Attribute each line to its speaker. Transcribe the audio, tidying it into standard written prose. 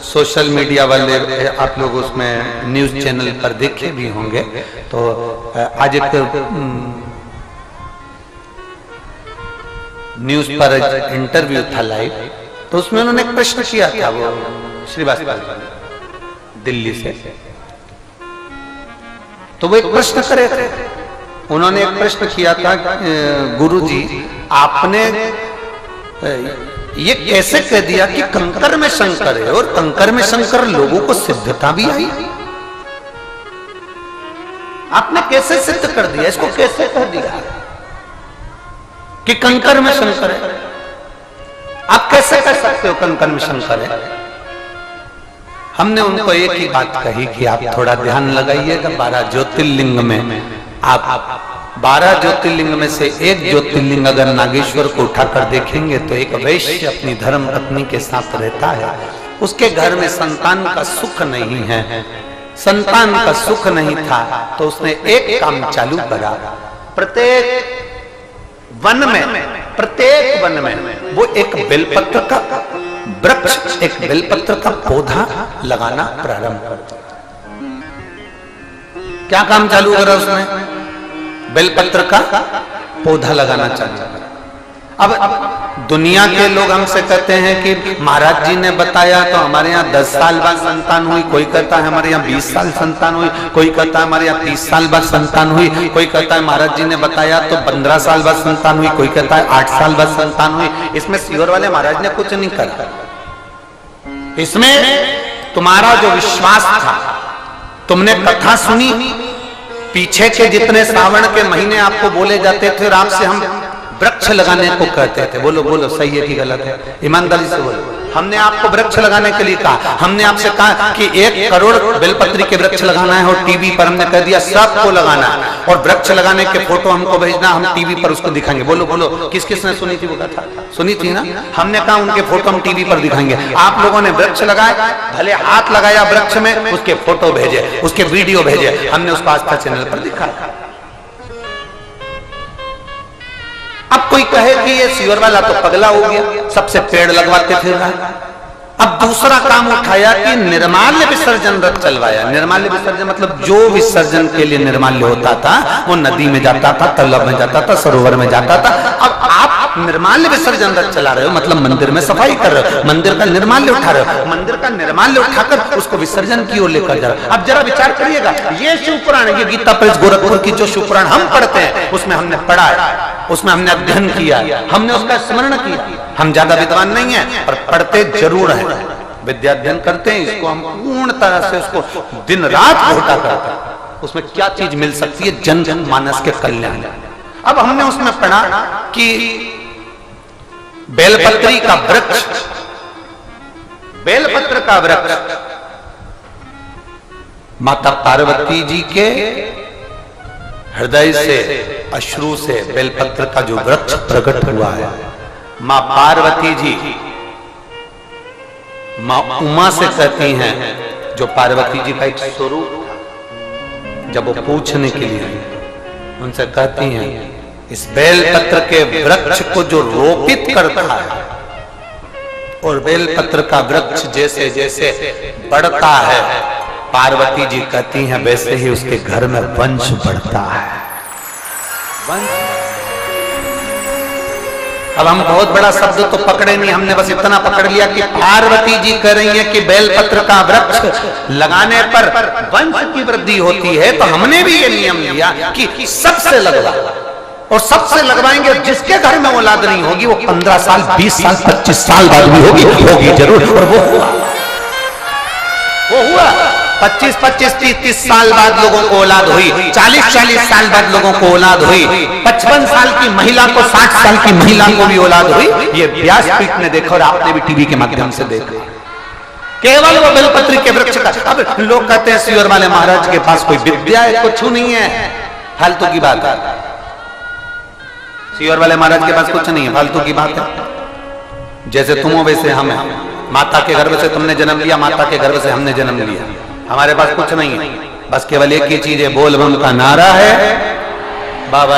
Speaker 1: Social media वाले आप लोग उसमें न्यूज चैनल पर देखे भी होंगे। तो आज एक न्यूज पर इंटरव्यू था लाइव, तो उसमें उन्होंने एक प्रश्न किया था, वो श्रीवास्तव दिल्ली से। तो वो एक प्रश्न करे थे, उन्होंने एक प्रश्न किया था, गुरुजी आपने ये कैसे कह दिया कि कंकर में शंकर है, और कंकर में शंकर लोगों को सिद्धता भी आई, आपने कैसे सिद्ध कर दिया, इसको कैसे कह दिया कि कंकर में शंकर है? आप कैसे कह सकते हो कंकर में शंकर है? हमने उनको एक ही बात कही कि आप थोड़ा ध्यान लगाइएगा, 12 ज्योतिर्लिंग में आप 12 ज्योतिर्लिंग में से एक ज्योतिर्लिंग अगर नागेश्वर को उठाकर देखेंगे तो एक वैश्य अपनी धर्म पत्नी के साथ रहता है, उसके घर में संतान का सुख नहीं है, संतान का सुख नहीं था, तो उसने एक काम चालू करा, प्रत्येक वन में वो एक बेलपत्र का वृक्ष, एक बेलपत्र का पौधा लगाना प्रारंभ कर। क्या काम चालू करा उसने? बेलपत्र का पौधा लगाना चालू करा। अब दुनिया के लोग हमसे कहते हैं कि महाराज जी ने बताया तो हमारे यहाँ 10 साल बाद संतान हुई, कोई कहता है हमारे यहाँ 20 साल संतान हुई, कोई कहता है हमारे यहाँ 30 साल बाद संतान हुई, कोई कहता है महाराज जी ने बताया तो 15 साल बाद संतान हुई, कोई कहता है 8 साल बाद संतान हुई। इसमें सीहोर वाले महाराज ने कुछ नहीं करा, इसमें तुम्हारा जो विश्वास था, तुमने कथा सुनी, पीछे के जितने श्रावण के महीने आपको बोले जाते थे और आपसे हम वृक्ष लगाने को कहते थे, बोलो बोलो सही है कि गलत है, ईमानदारी से बोलो। हमने आपको वृक्ष लगाने के लिए कहा, हमने आपसे कहा कि 1 करोड़ बेलपत्री के वृक्ष लगाना है, और टीवी पर हमने कह दिया सबको लगाना है, और वृक्ष लगाने के फोटो हमको भेजना, हम टीवी पर उसको दिखाएंगे। बोलो बोलो किस किसने सुनी थी वो कथा? सुनी थी ना? हमने कहा उनके फोटो हम टीवी पर दिखाएंगे। आप लोगों ने वृक्ष लगाए, भले हाथ लगाया वृक्ष में, उसके फोटो भेजे, उसके वीडियो भेजे, हमने उसको आस्था चैनल पर दिखाया। अब कोई कहे कि ये सीहोर वाला तो पगला हो गया, सबसे पेड़ लगवाते फिर रहा। अब दूसरा काम उठाया कि निर्माल्य विसर्जन रथ चलवाया। निर्माल्य विसर्जन मतलब जो विसर्जन के लिए निर्माल्य होता था वो नदी में जाता था, तालाब में जाता था, सरोवर में जाता था। अब आप निर्माल्य विसर्जन रथ चला रहे हो, मतलब मंदिर में सफाई कर रहे हो, मंदिर का निर्माल्य उठा रहे हो, मंदिर का निर्माल्य उठाकर उसको विसर्जन की ओर लेकर जा रहे हो। अब जरा विचार करिएगा, ये शिव पुराण, ये गीता प्रेस गोरखपुर की जो शिव पुराण हम पढ़ते हैं उसमें हमने पढ़ा है, उसमें हमने अध्ययन किया, हमने उसका स्मरण किया। हम ज्यादा विद्वान नहीं है पर पढ़ते जरूर हैं, विद्याध्ययन करते हैं, इसको हम पूर्ण तरह से उसको दिन रात घोटा करते हैं, उसमें क्या चीज मिल सकती है जन मानस के कल्याण। अब हमने उसमें पढ़ा कि बेलपत्री का वृक्ष, बेलपत्र का वृक्ष माता पार्वती जी के हृदय से, अश्रु से बेलपत्र का जो वृक्ष प्रकट हुआ है, मां पार्वती जी मां उमा से कहती हैं, जो पार्वती जी का एक स्वरूप था, जब वो पूछने के लिए उनसे कहती हैं इस बेलपत्र के वृक्ष को जो रोपित करता है, और बेलपत्र का वृक्ष जैसे जैसे बढ़ता है, पार्वती जी कहती हैं वैसे ही उसके घर में वंश बढ़ता है। अब हम बहुत बड़ा शब्द तो पकड़े नहीं, हमने बस इतना पकड़ लिया कि पार्वती जी कह रही है कि बेलपत्र का वृक्ष लगाने पर वंश की वृद्धि होती है, तो हमने भी ये नियम लिया कि सबसे लगवा, और सबसे लगवाएंगे। जिसके घर में औलाद नहीं होगी वो 15 साल 20 साल 25 साल बाद भी होगी जरूर, और वो हुआ 25-25 30 साल बाद लोगों को औलाद हुई, 40-40 साल बाद लोगों को औलाद हुई, 55 साल की महिला को 60 साल की महिला को भी औलाद हुई। ये व्यासपीठ ने देखा और आपने भी टीवी के माध्यम से देखा, केवल वो बेलपत्री के वृक्ष का। अब लोग कहते हैं सीहोर वाले महाराज के पास कोई विद्या है, कुछ नहीं है, फालतू की बात है। सीहोर वाले महाराज के पास कुछ नहीं है, फालतू की बात है। जैसे तुम हो वैसे हम हैं, माता के गर्भ से तुमने जन्म लिया, माता के गर्भ से हमने जन्म लिया, हमारे पास कुछ नहीं है, बस केवल एक ही चीज है, बोल बम का नारा है, बाबा